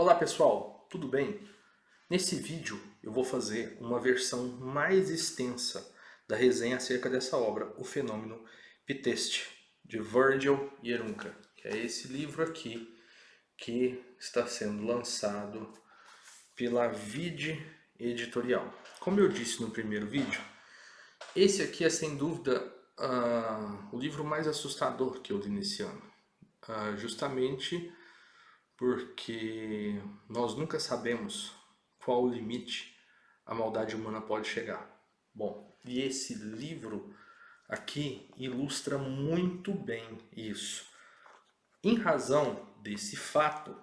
Olá pessoal, tudo bem? Nesse vídeo eu vou fazer uma versão mais extensa da resenha acerca dessa obra, O Fenômeno Pteste, de Virgil Yerunka, que é esse livro aqui que está sendo lançado pela Vide Editorial. Como eu disse no primeiro vídeo, esse aqui é sem dúvida o livro mais assustador que eu li nesse ano, justamente porque nós nunca sabemos qual o limite a maldade humana pode chegar. Bom, e esse livro aqui ilustra muito bem isso. Em razão desse fato,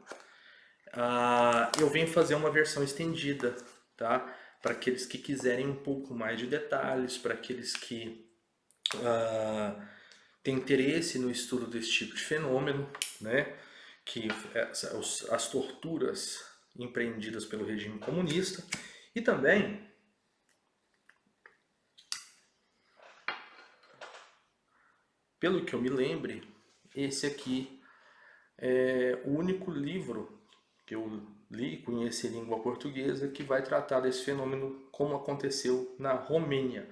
eu venho fazer uma versão estendida, tá? Para aqueles que quiserem um pouco mais de detalhes, para aqueles que têm interesse no estudo desse tipo de fenômeno, né? Que as torturas empreendidas pelo regime comunista, e também pelo que eu me lembre, esse aqui é o único livro que eu li e conheci em língua portuguesa que vai tratar desse fenômeno como aconteceu na Romênia,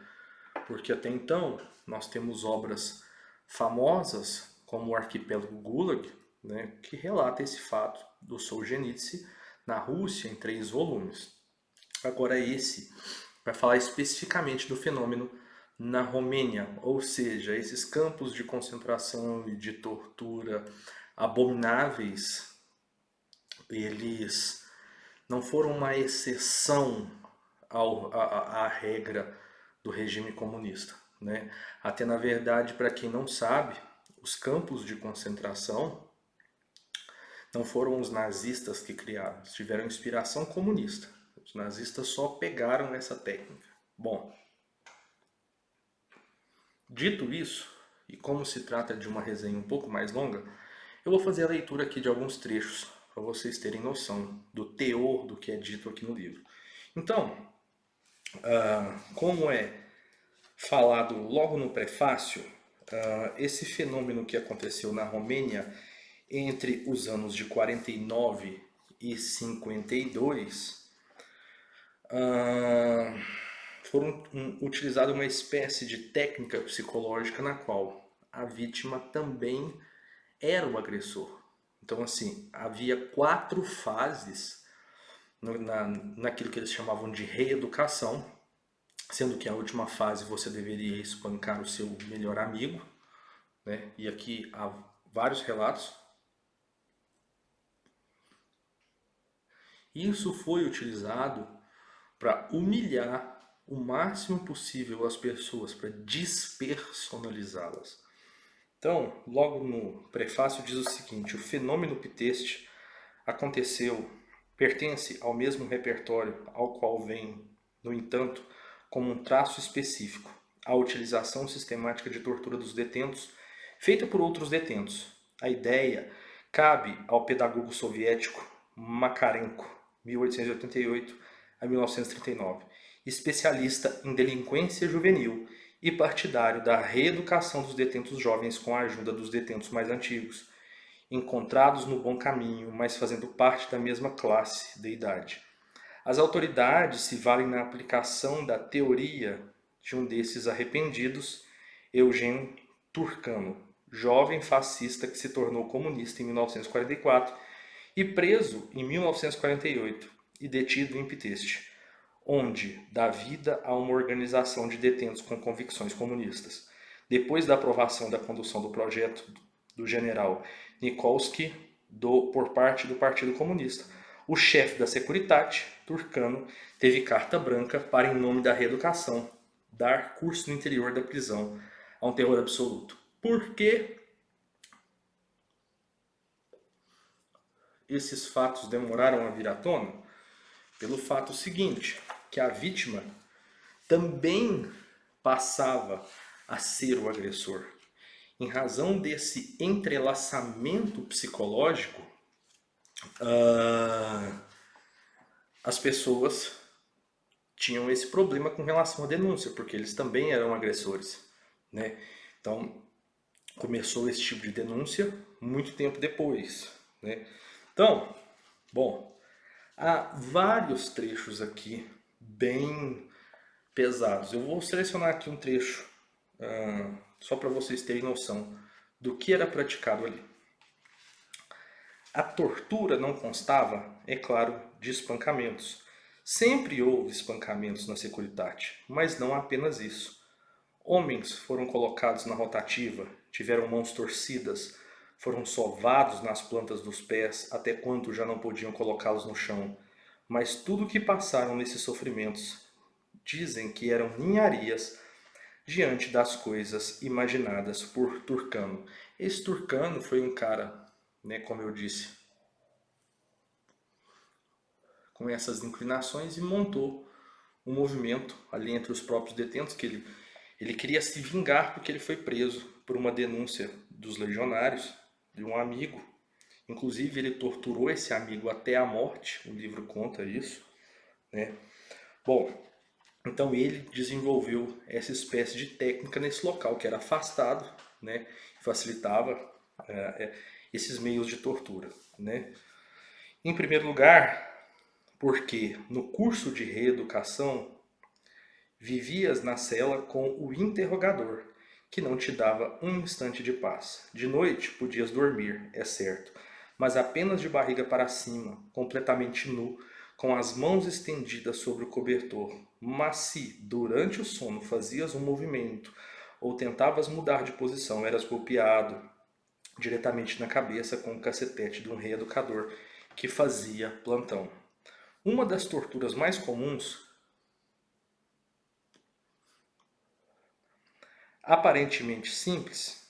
porque até então nós temos obras famosas como o Arquipélago Gulag, né, que relata esse fato do Solzhenitsyn na Rússia em 3 volumes. Agora esse vai falar especificamente do fenômeno na Romênia, ou seja, esses campos de concentração e de tortura abomináveis, eles não foram uma exceção à regra do regime comunista, né? Até na verdade, para quem não sabe, os campos de concentração não foram os nazistas que criaram, eles tiveram inspiração comunista. Os nazistas só pegaram essa técnica. Bom, dito isso, e como se trata de uma resenha um pouco mais longa, eu vou fazer a leitura aqui de alguns trechos para vocês terem noção do teor do que é dito aqui no livro. Então, como é falado logo no prefácio, esse fenômeno que aconteceu na Romênia entre os anos de 49 e 52, foram utilizadas uma espécie de técnica psicológica na qual a vítima também era o agressor. Então, assim, havia 4 fases naquilo que eles chamavam de reeducação, sendo que a última fase você deveria espancar o seu melhor amigo, né? E aqui há vários relatos. Isso foi utilizado para humilhar o máximo possível as pessoas, para despersonalizá-las. Então, logo no prefácio diz o seguinte: o fenômeno Pteste pertence ao mesmo repertório ao qual vem, no entanto, como um traço específico, a utilização sistemática de tortura dos detentos feita por outros detentos. A ideia cabe ao pedagogo soviético Makarenko, 1888 a 1939, especialista em delinquência juvenil e partidário da reeducação dos detentos jovens com a ajuda dos detentos mais antigos, encontrados no bom caminho, mas fazendo parte da mesma classe de idade. As autoridades se valem na aplicação da teoria de um desses arrependidos, Eugen Turcano, jovem fascista que se tornou comunista em 1944 e preso em 1948 e detido em Pteste, onde dá vida a uma organização de detentos com convicções comunistas. Depois da aprovação da condução do projeto do general Nikolsky por parte do Partido Comunista, o chefe da Securitate, Turcano, teve carta branca para, em nome da reeducação, dar curso no interior da prisão a um terror absoluto. Por que esses fatos demoraram a vir à tona? Pelo fato seguinte, que a vítima também passava a ser o agressor. Em razão desse entrelaçamento psicológico, as pessoas tinham esse problema com relação à denúncia, porque eles também eram agressores, né? Então, começou esse tipo de denúncia muito tempo depois, né? Então, bom, Há vários trechos aqui bem pesados. Eu vou selecionar aqui um trecho só para vocês terem noção do que era praticado ali. A tortura não constava, é claro, de espancamentos. Sempre houve espancamentos na Securitate, mas não apenas isso. Homens foram colocados na rotativa, tiveram mãos torcidas, foram sovados nas plantas dos pés até quando já não podiam colocá-los no chão. Mas tudo o que passaram nesses sofrimentos dizem que eram ninharias diante das coisas imaginadas por Turcano. Esse Turcano foi um cara, né, como eu disse, com essas inclinações e montou um movimento ali entre os próprios detentos que ele queria se vingar porque ele foi preso por uma denúncia dos legionários, de um amigo. Inclusive ele torturou esse amigo até a morte, o livro conta isso, né? Bom, então ele desenvolveu essa espécie de técnica nesse local que era afastado, né? Facilitava esses meios de tortura, né? Em primeiro lugar, porque no curso de reeducação vivias na cela com o interrogador, que não te dava um instante de paz. De noite podias dormir, é certo, mas apenas de barriga para cima, completamente nu, com as mãos estendidas sobre o cobertor. Mas se, durante o sono, fazias um movimento ou tentavas mudar de posição, eras golpeado diretamente na cabeça com o cacetete de um reeducador que fazia plantão. Uma das torturas mais comuns, aparentemente simples,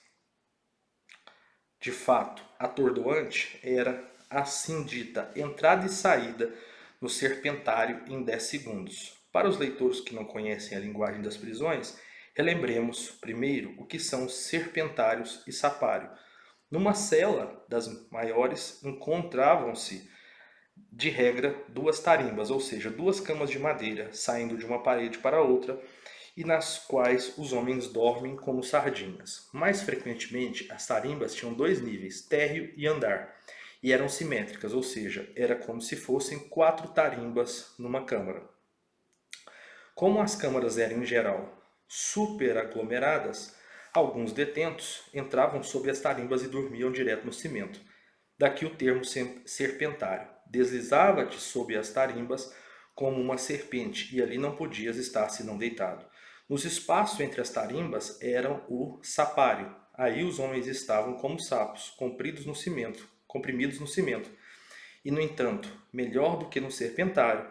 de fato atordoante, era a assim dita entrada e saída no serpentário em 10 segundos. Para os leitores que não conhecem a linguagem das prisões, relembremos primeiro o que são serpentários e sapário. Numa cela das maiores encontravam-se, de regra, duas tarimbas, ou seja, duas camas de madeira saindo de uma parede para outra, e nas quais os homens dormem como sardinhas. Mais frequentemente, as tarimbas tinham dois níveis, térreo e andar, e eram simétricas, ou seja, era como se fossem 4 tarimbas numa câmara. Como as câmaras eram, em geral, superaglomeradas, alguns detentos entravam sob as tarimbas e dormiam direto no cimento. Daqui o termo serpentário. Deslizava-te sob as tarimbas como uma serpente, e ali não podias estar senão deitado. Nos espaços entre as tarimbas eram o sapário. Aí os homens estavam como sapos, comprimidos no cimento. E, no entanto, melhor do que no serpentário,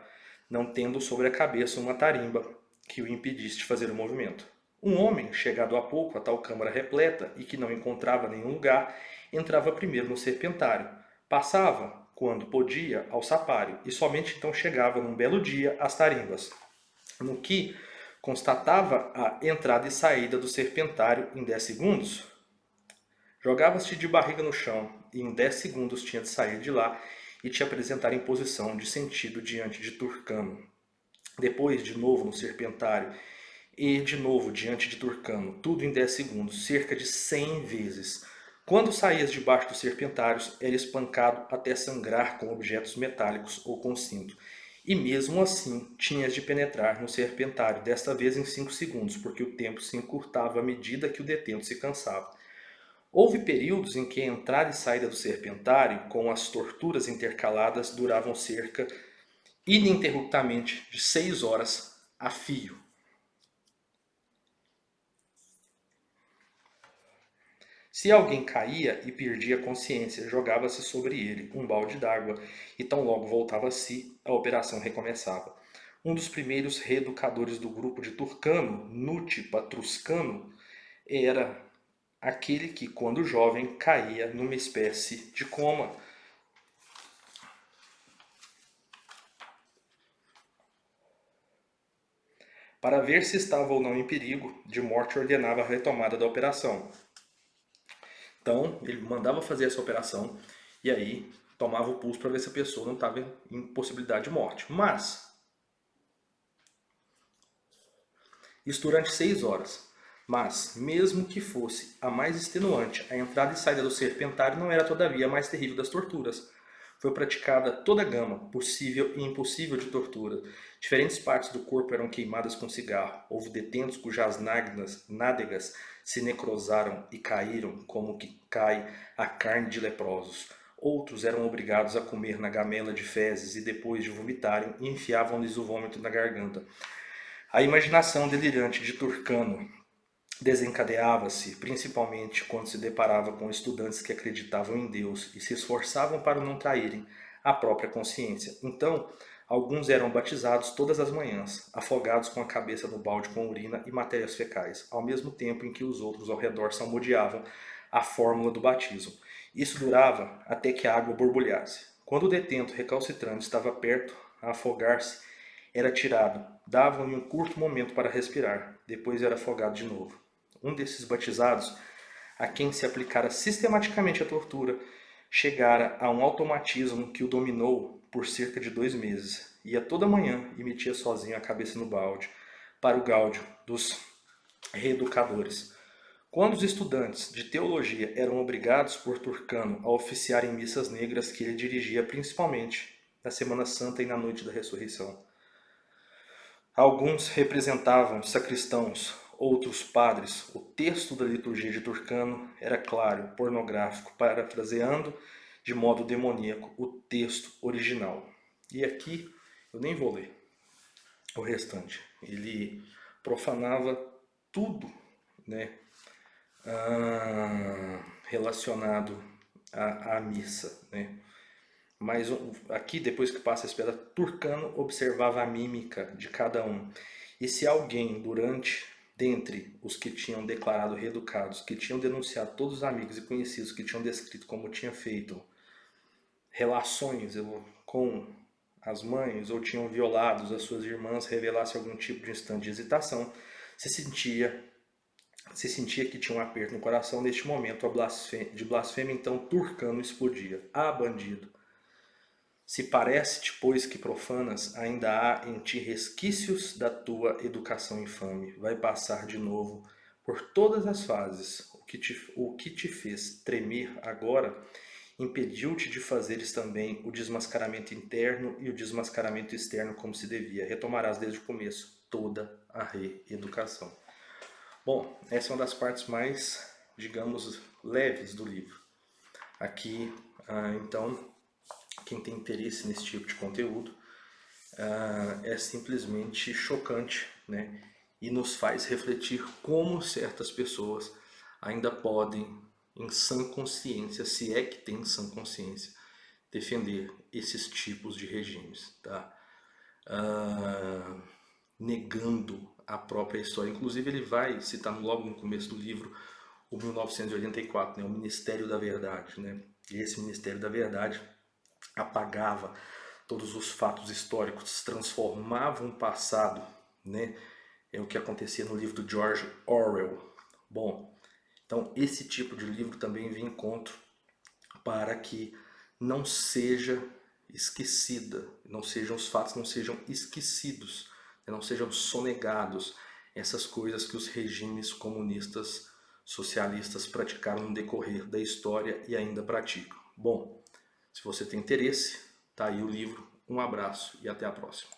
não tendo sobre a cabeça uma tarimba que o impedisse de fazer o movimento. Um homem, chegado há pouco a tal câmara repleta e que não encontrava nenhum lugar, entrava primeiro no serpentário. Passava, quando podia, ao sapário, e somente então chegava num belo dia às tarimbas, no que constatava a entrada e saída do serpentário em 10 segundos. Jogavas-te de barriga no chão e em 10 segundos tinha de sair de lá e te apresentar em posição de sentido diante de Turcano. Depois, de novo no serpentário e de novo diante de Turcano, tudo em 10 segundos, cerca de 100 vezes. Quando saías debaixo dos serpentários, era espancado até sangrar com objetos metálicos ou com cinto. E mesmo assim, tinhas de penetrar no serpentário, desta vez em 5 segundos, porque o tempo se encurtava à medida que o detento se cansava. Houve períodos em que a entrada e saída do serpentário, com as torturas intercaladas, duravam cerca, ininterruptamente, de 6 horas a fio. Se alguém caía e perdia a consciência, jogava-se sobre ele um balde d'água e tão logo voltava a si, a operação recomeçava. Um dos primeiros reeducadores do grupo de Turcano, Nuti Patruscano, era aquele que, quando jovem, caía numa espécie de coma. Para ver se estava ou não em perigo de morte, ordenava a retomada da operação. Então, ele mandava fazer essa operação e aí tomava o pulso para ver se a pessoa não estava em possibilidade de morte. Mas, isso durante 6 horas. Mas, mesmo que fosse a mais extenuante, a entrada e saída do serpentário não era todavia a mais terrível das torturas. foi praticada toda a gama possível e impossível de tortura. Diferentes partes do corpo eram queimadas com cigarro. Houve detentos cujas nádegas se necrosaram e caíram como que cai a carne de leprosos. Outros eram obrigados a comer na gamela de fezes e depois de vomitarem, enfiavam-lhes o vômito na garganta. A imaginação delirante de Turcano desencadeava-se principalmente quando se deparava com estudantes que acreditavam em Deus e se esforçavam para não traírem a própria consciência. Então, alguns eram batizados todas as manhãs, afogados com a cabeça no balde com urina e matérias fecais, ao mesmo tempo em que os outros ao redor salmodiavam a fórmula do batismo. Isso durava até que a água borbulhasse. Quando o detento recalcitrante estava perto a afogar-se, era tirado, davam-lhe um curto momento para respirar, depois era afogado de novo. Um desses batizados, a quem se aplicara sistematicamente a tortura, chegara a um automatismo que o dominou por cerca de 2 meses. Ia toda manhã e metia sozinho a cabeça no balde, para o gáudio dos reeducadores. Quando os estudantes de teologia eram obrigados por Turcano a oficiar em missas negras que ele dirigia principalmente na Semana Santa e na noite da ressurreição, alguns representavam sacristãos, outros padres. O texto da liturgia de Turcano era claro, pornográfico, parafraseando de modo demoníaco o texto original. E aqui eu nem vou ler o restante. Ele profanava tudo, né, relacionado à missa, né? Mas aqui, depois que passa a espera, Turcano observava a mímica de cada um. E se alguém, dentre os que tinham declarado reeducados, que tinham denunciado todos os amigos e conhecidos que tinham descrito como tinha feito relações com as mães ou tinham violado as suas irmãs, revelasse algum tipo de instante de hesitação, se sentia que tinha um aperto no coração. Neste momento de blasfêmia, então Turcano explodia. Ah, bandido! Se parece-te, pois, que profanas, ainda há em ti resquícios da tua educação infame. Vai passar de novo por todas as fases. O que te fez tremer agora impediu-te de fazeres também o desmascaramento interno e o desmascaramento externo como se devia. Retomarás desde o começo toda a reeducação. Bom, essa é uma das partes mais, digamos, leves do livro. Aqui, então, quem tem interesse nesse tipo de conteúdo, é simplesmente chocante, né? E nos faz refletir como certas pessoas ainda podem, em sã consciência, se é que tem sã consciência, defender esses tipos de regimes, tá? Negando a própria história. Inclusive ele vai citar logo no começo do livro o 1984, né? O Ministério da Verdade, né? E esse Ministério da Verdade apagava todos os fatos históricos, transformava um passado, né? É o que acontecia no livro do George Orwell. Bom, então esse tipo de livro também vem em conta para que não seja esquecida, os fatos não sejam esquecidos, não sejam sonegados, essas coisas que os regimes comunistas, socialistas praticaram no decorrer da história e ainda praticam. Bom, se você tem interesse, tá aí o livro. Um abraço e até a próxima.